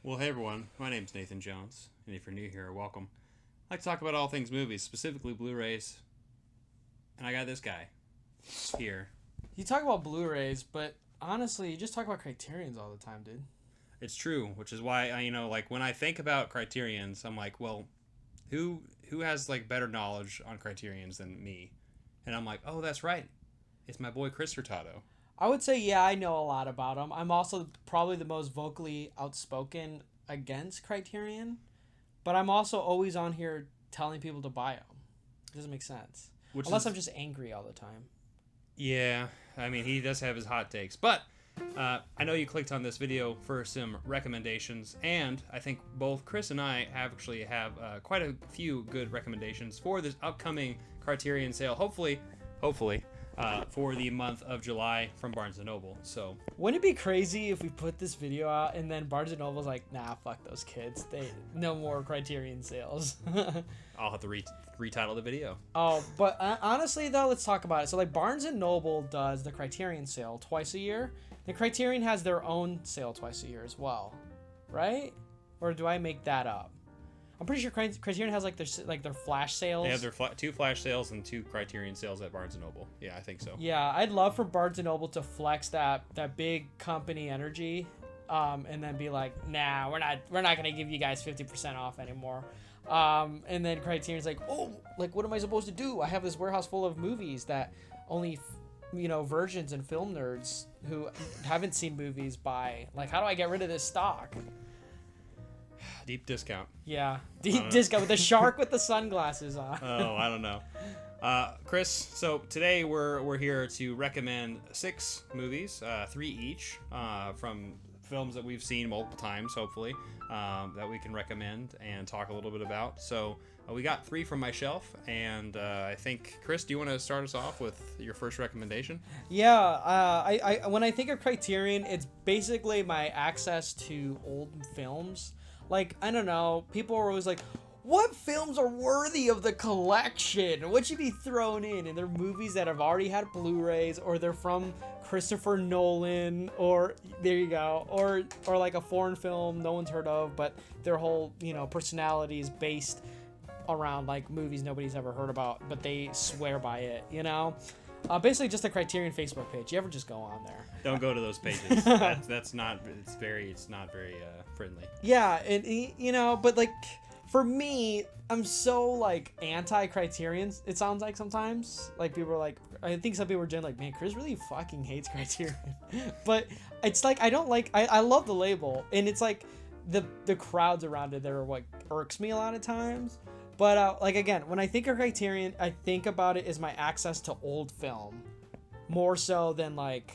Well, hey everyone, my name's Nathan Jones, and if you're new here, welcome. I like to talk about all things movies, specifically Blu-rays, and I got this guy here. You talk about Blu-rays, but honestly, you just talk about Criterions all the time, dude. It's true, which is why like when I think about Criterions, I'm like, well, who has like better knowledge on Criterions than me? And I'm like, oh, that's right, it's my boy Cris Hurtado. I would say, yeah, I know a lot about them. I'm also probably the most vocally outspoken against Criterion, but I'm also always on here telling people to buy them. It doesn't make sense. Which Unless is, I'm just angry all the time. yeah, I mean he does have his hot takes, but I know you clicked on this video for some recommendations, and I think both Cris and I have quite a few good recommendations for this upcoming Criterion sale. Hopefully, for the month of July from Barnes and Noble. So Wouldn't it be crazy if we put this video out and then Barnes and Noble's like, nah, fuck those kids. They no more Criterion sales. I'll have to retitle the video. Oh, but honestly though, let's talk about it. So like Barnes and Noble does the Criterion sale twice a year. The Criterion has their own sale twice a year as well, right? Or do I make that up? I'm pretty sure Criterion has like their flash sales. They have their two flash sales and two Criterion sales at Barnes and Noble. Yeah, I think so. Yeah, I'd love for Barnes and Noble to flex that big company energy, and then be like, nah, we're not gonna give you guys 50% off anymore. And then Criterion's like, oh, like what am I supposed to do? I have this warehouse full of movies that only virgins and film nerds who haven't seen movies buy. Like, how do I get rid of this stock? Deep discount. Yeah, deep discount with the shark with the sunglasses on. Oh, I don't know. Cris, so today we're here to recommend 6 movies, 3 each, from films that we've seen multiple times, hopefully, that we can recommend and talk a little bit about. So we got 3 from my shelf, and I think, Cris, do you want to start us off with your first recommendation? Yeah, I when I think of Criterion, it's basically my access to old films. Like, I don't know, people are always like, what films are worthy of the collection? What should be thrown in? And they're movies that have already had Blu-rays, or they're from Christopher Nolan, or there you go, or like a foreign film no one's heard of, but their whole personality is based around like movies nobody's ever heard about, but they swear by it. Basically just a Criterion Facebook page. You ever just go on there? Don't go to those pages. That's not. It's not very friendly. Yeah, and but like for me, I'm so like anti-Criterion. It sounds like sometimes like people are like, I think some people are doing like, man, Cris really fucking hates Criterion, but it's like I don't like. I love the label, and it's like the crowds around it that are what irks me a lot of times. But like again, when I think of Criterion, I think about it as my access to old film, more so than like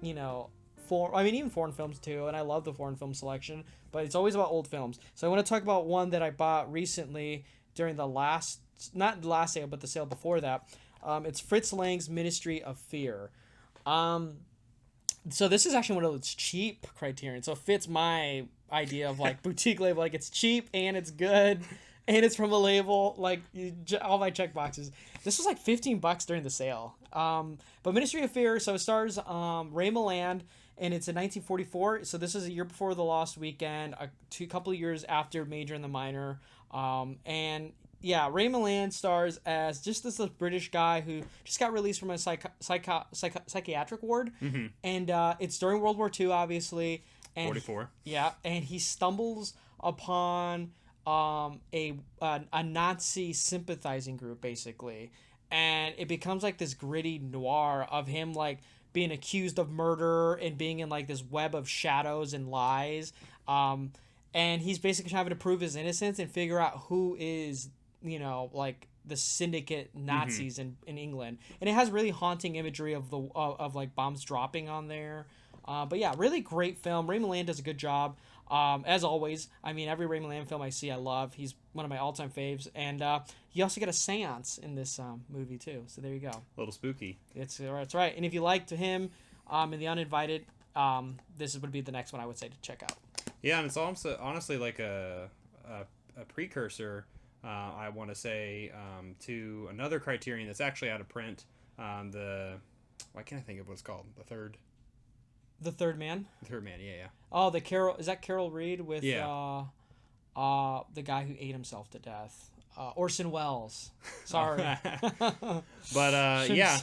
even foreign films too. And I love the foreign film selection, but it's always about old films. So I want to talk about one that I bought recently during not the last sale, but the sale before that. It's Fritz Lang's Ministry of Fear. So this is actually one of those cheap Criterion. So it fits my idea of like boutique label. Like it's cheap and it's good. And it's from a label, like, all my check boxes. This was like $15 during the sale. But Ministry of Fear, so it stars Ray Milland, and it's in 1944. So this is a year before The Lost Weekend, a couple of years after Major and the Minor. And yeah, Ray Milland stars as just this British guy who just got released from a psychiatric ward. Mm-hmm. And it's during World War II, obviously. And 44. Yeah, and he stumbles upon a Nazi sympathizing group, basically, and it becomes like this gritty noir of him like being accused of murder and being in like this web of shadows and lies, and he's basically having to prove his innocence and figure out who is like the syndicate Nazis in England. And it has really haunting imagery of of like bombs dropping on there. But yeah, really great film. Ray Milland does a good job. As always, I mean, every Ray Milland film I see, I love. He's one of my all-time faves. And you also get a seance in this movie, too. So there you go. A little spooky. It's right. And if you liked him in The Uninvited, this would be the next one I would say to check out. Yeah, and it's also honestly like a precursor, I want to say, to another Criterion that's actually out of print. Why can't I think of what it's called? The third The Third Man. Third Man, yeah. Oh, the Carol, is that Carol Reed with Yeah. the guy who ate himself to death? Orson Welles. Sorry. But yeah.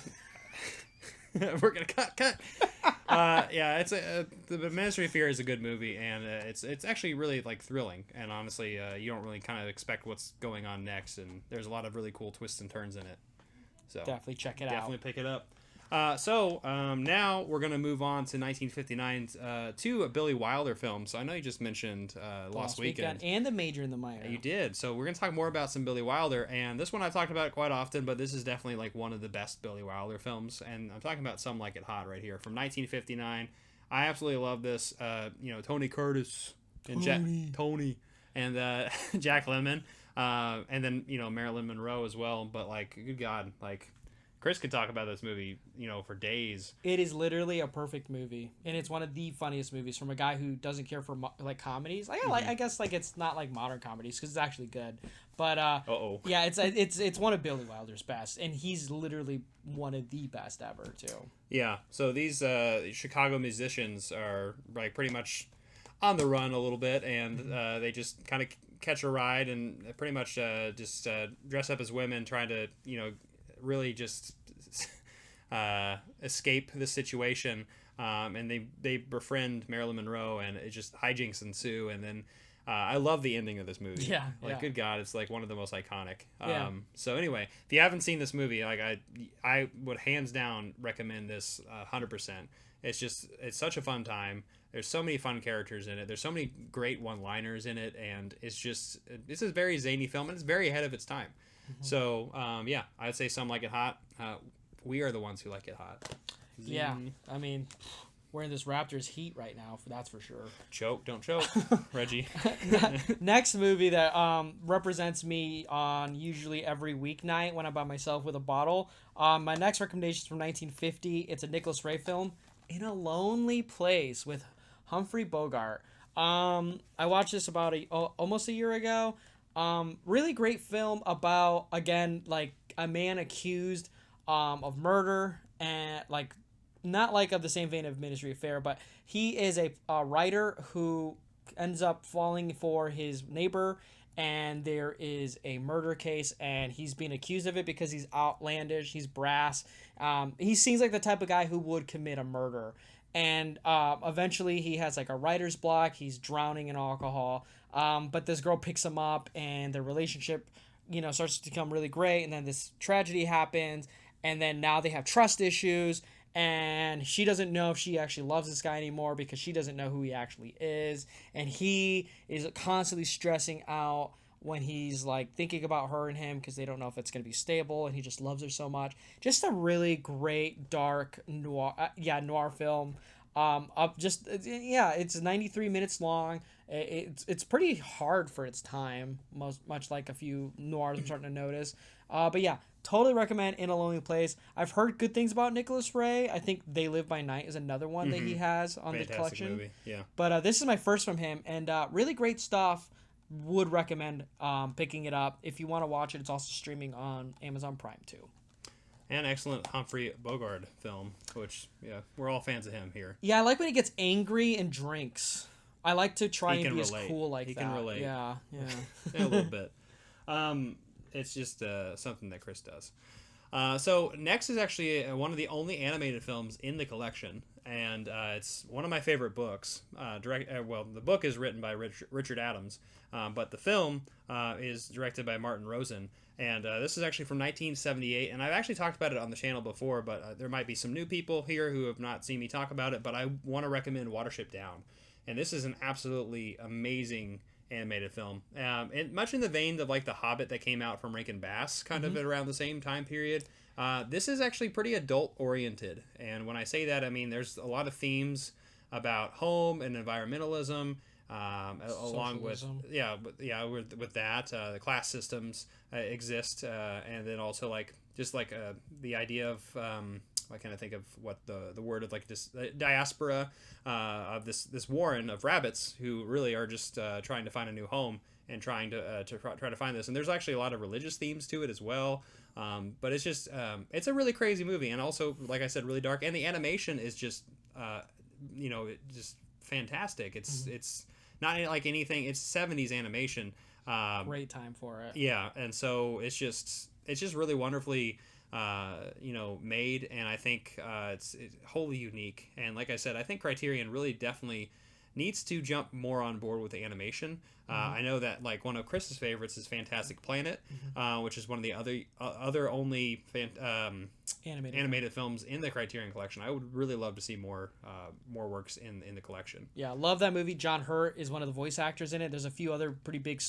We're gonna cut. Yeah, it's the Ministry of Fear is a good movie, and it's actually really like thrilling. And honestly, you don't really kind of expect what's going on next, and there's a lot of really cool twists and turns in it. So Definitely check it out. definitely pick it up. So now we're gonna move on to 1959's two Billy Wilder films. So I know you just mentioned Lost Weekend. And The Major and the Minor. You did. So we're gonna talk more about some Billy Wilder, and this one I've talked about quite often, but this is definitely like one of the best Billy Wilder films, and I'm talking about Some Like It Hot right here from 1959. I absolutely love this. Tony Curtis and Tony and Jack Lemmon, and then Marilyn Monroe as well. But like, good God, like. Chris could talk about this movie, for days. It is literally a perfect movie, and it's one of the funniest movies from a guy who doesn't care for like comedies. I guess like it's not like modern comedies because it's actually good, but yeah, it's one of Billy Wilder's best, and he's literally one of the best ever too. Yeah, so these Chicago musicians are like pretty much on the run a little bit, and they just kind of catch a ride and pretty much just dress up as women, trying to really just escape the situation, and they befriend Marilyn Monroe, and it just hijinks ensue, and then I love the ending of this movie. Yeah, good God, it's like one of the most iconic. Yeah. So anyway, if you haven't seen this movie, like I would hands down recommend this 100%. It's such a fun time. There's so many fun characters in it. There's so many great one-liners in it, and it's a very zany film, and it's very ahead of its time. So, yeah, I'd say Some Like It Hot. We are the ones who like it hot. Yeah, I mean, we're in this Raptors heat right now, that's for sure. Don't choke, Reggie. Next movie that represents me on usually every weeknight when I'm by myself with a bottle. My next recommendation is from 1950. It's a Nicholas Ray film, In a Lonely Place with Humphrey Bogart. I watched this about almost a year ago. Really great film about, again, like a man accused of murder, and like not like of the same vein of Ministry of Fair, but he is a writer who ends up falling for his neighbor, and there is a murder case, and he's being accused of it because he's outlandish, he's brass. He seems like the type of guy who would commit a murder, and eventually he has like a writer's block. He's drowning in alcohol. But this girl picks him up, and their relationship, starts to become really great. And then this tragedy happens, and then now they have trust issues, and she doesn't know if she actually loves this guy anymore because she doesn't know who he actually is. And he is constantly stressing out when he's like thinking about her and him because they don't know if it's going to be stable, and he just loves her so much. Just a really great, dark noir film. It's 93 minutes long. It's pretty hard for its time, much like a few noirs I'm starting to notice. But yeah, totally recommend In a Lonely Place. I've heard good things about Nicholas Ray. I think They Live by Night is another one that he has on the collection. Movie. Yeah. But this is my first from him, and really great stuff. Would recommend picking it up. If you want to watch it, it's also streaming on Amazon Prime too. An excellent Humphrey Bogart film, which, we're all fans of him here. Yeah, I like when he gets angry and drinks. I like to try and be relate. as cool like he that. He can relate. Yeah. A little bit. It's just something that Chris does. So next is actually one of the only animated films in the collection, and it's one of my favorite books. The book is written by Richard Adams, but the film is directed by Martin Rosen. And this is actually from 1978, and I've actually talked about it on the channel before, but there might be some new people here who have not seen me talk about it, but I want to recommend Watership Down. And this is an absolutely amazing animated film. And much in the vein of like The Hobbit that came out from Rankin Bass, kind of around the same time period. This is actually pretty adult-oriented. And when I say that, I mean there's a lot of themes about home and environmentalism, along with with that the class systems exist, and then also like just like the idea of I kind of think of what the word of like this diaspora of this warren of rabbits who really are just trying to find a new home and trying to try to find this. And there's actually a lot of religious themes to it as well. But it's just it's a really crazy movie, and also like I said, really dark. And the animation is just just fantastic. It's not like anything. It's 70s animation. Great time for it. Yeah, and so it's just really wonderfully made, and I think it's wholly unique. And like I said, I think Criterion really definitely needs to jump more on board with the animation. I know that like one of Chris's favorites is Fantastic Planet, which is one of the other only animated films in the Criterion collection. I would really love to see more works in the collection. Yeah, love that movie. John Hurt is one of the voice actors in it. There's a few other pretty big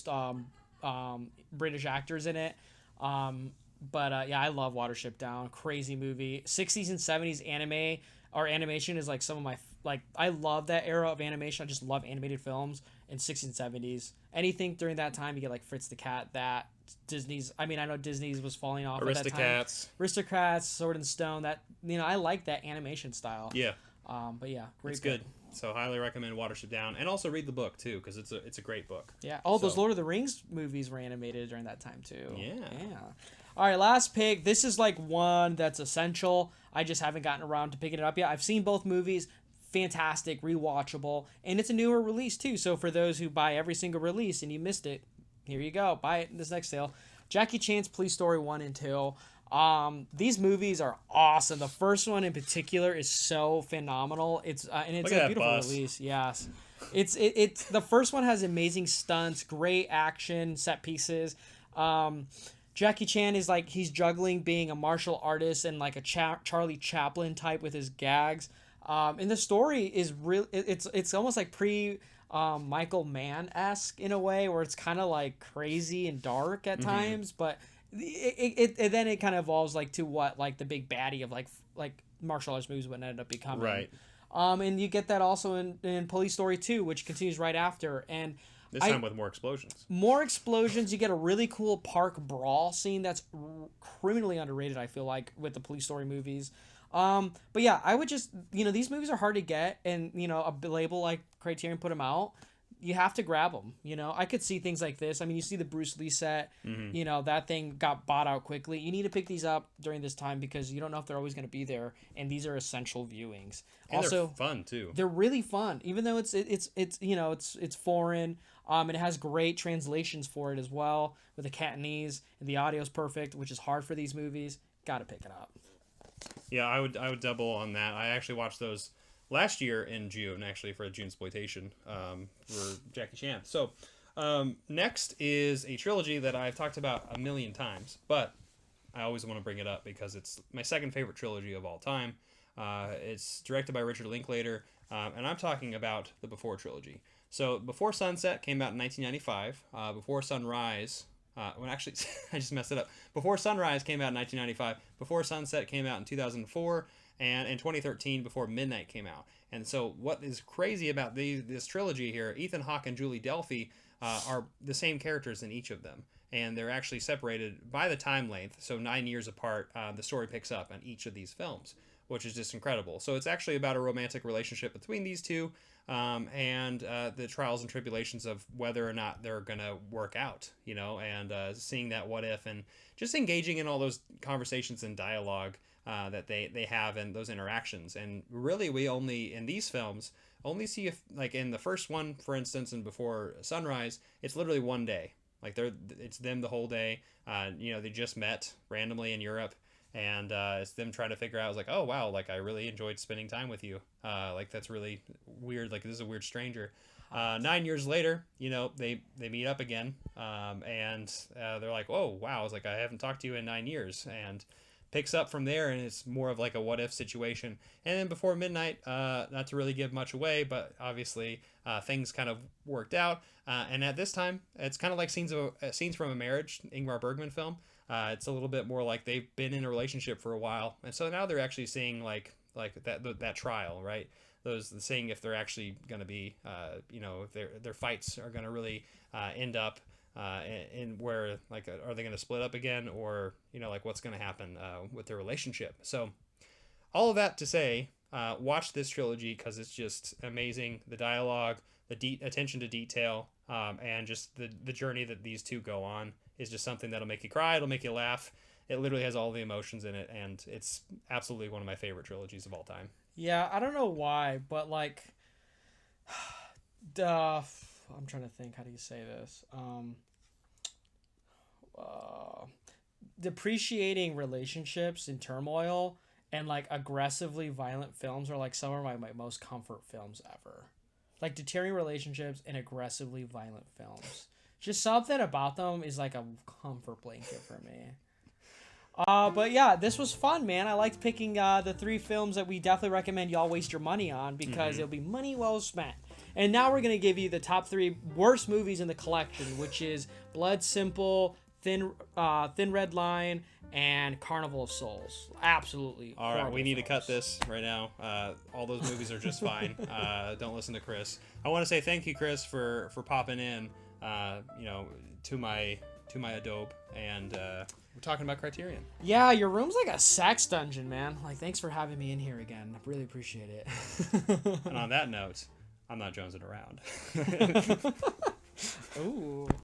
British actors in it. But yeah, I love Watership Down. Crazy movie. 60s and 70s anime or animation is like some of my I love that era of animation. I just love animated films in 60s and 70s. Anything during that time, you get like Fritz the Cat, that Disney's. I mean, I know Disney's was falling off at that time. Aristocats, Sword and Stone. That I like that animation style. Yeah. But yeah, great. It's good. So highly recommend Watership Down, and also read the book too, because it's a great book. Yeah. Oh, those Lord of the Rings movies were animated during that time too. Yeah. Yeah. All right, last pick. This is like one that's essential. I just haven't gotten around to picking it up yet. I've seen both movies. Fantastic, rewatchable, and it's a newer release too. So for those who buy every single release and you missed it, here you go. Buy it in this next sale. Jackie Chan's Police Story 1 and 2. These movies are awesome. The first one in particular is so phenomenal. It's and it's a beautiful release. Yes. It's the first one has amazing stunts, great action, set pieces. Jackie Chan is like he's juggling being a martial artist and like a Charlie Chaplin type with his gags. And the story is real. It's almost like Michael Mann-esque in a way, where it's kind of like crazy and dark at times, but then it kind of evolves like to what like the big baddie of like martial arts movies would end up becoming. Right. And you get that also in Police Story 2, which continues right after, and this time with more explosions. More explosions. You get a really cool park brawl scene that's criminally underrated, I feel like, with the Police Story movies. But yeah, I would just, these movies are hard to get, and, a label like Criterion put them out. You have to grab them, I could see things like this. I mean, you see the Bruce Lee set, that thing got bought out quickly. You need to pick these up during this time because you don't know if they're always going to be there, and these are essential viewings. And also, they're fun too. They're really fun, even though it's foreign. And it has great translations for it as well with the Cantonese, and the audio's perfect, which is hard for these movies. Got to pick it up. Yeah, I would double on that. I actually watched those last year in June, actually, for a June exploitation for Jackie Chan. So next is a trilogy that I've talked about a million times, but I always want to bring it up because it's my second favorite trilogy of all time. It's directed by Richard Linklater, and I'm talking about the Before trilogy. So Before Sunset came out in 1995. Before Sunrise... actually, I just messed it up. Before Sunrise came out in 1995. Before Sunset came out in 2004. And in 2013, Before Midnight came out. And so what is crazy about this trilogy here, Ethan Hawke and Julie Delpy are the same characters in each of them. And they're actually separated by the time length. So 9 years apart, the story picks up on each of these films, which is just incredible. So it's actually about a romantic relationship between these two. And the trials and tribulations of whether or not they're going to work out, and seeing that what if, and just engaging in all those conversations and dialogue that they have and those interactions. And really, we only, in these films, only see, if like in the first one, for instance, and Before Sunrise, it's literally one day. Like it's them the whole day. They just met randomly in Europe. And it's them trying to figure out, I was like, oh, wow, like, I really enjoyed spending time with you. Like, that's really weird. Like, this is a weird stranger. 9 years later, they meet up again. And they're like, oh, wow. I was like, I haven't talked to you in 9 years. And picks up from there, and it's more of like a what-if situation. And then Before Midnight, not to really give much away, but obviously things kind of worked out. And at this time, it's kind of like scenes from a Marriage, Ingmar Bergman film. It's a little bit more like they've been in a relationship for a while, and so now they're actually seeing like that trial, right? Seeing if they're actually going to be, if their fights are going to really end up in where, like, are they going to split up again, or like what's going to happen with their relationship? So all of that to say, watch this trilogy because it's just amazing. The dialogue, the attention to detail, and just the journey that these two go on is just something that'll make you cry. It'll make you laugh. It literally has all the emotions in it, and it's absolutely one of my favorite trilogies of all time. Yeah, I don't know why, but like, I'm trying to think. How do you say this? Depreciating relationships in turmoil and like aggressively violent films are like some of my most comfort films ever. Like deterring relationships and aggressively violent films. Just something about them is like a comfort blanket for me. But yeah, this was fun, man. I liked picking the 3 films that we definitely recommend y'all waste your money on because it'll be money well spent. And now we're gonna give you the top 3 worst movies in the collection, which is Blood Simple, Thin Red Line, and Carnival of Souls. Absolutely. All right, we need to cut this right now. All those movies are just fine. Don't listen to Chris. I want to say thank you, Chris, for popping in. To my Adobe, and we're talking about Criterion. Yeah, your room's like a sex dungeon, man. Like, thanks for having me in here again. I really appreciate it. And on that note, I'm not jonesing around. Ooh.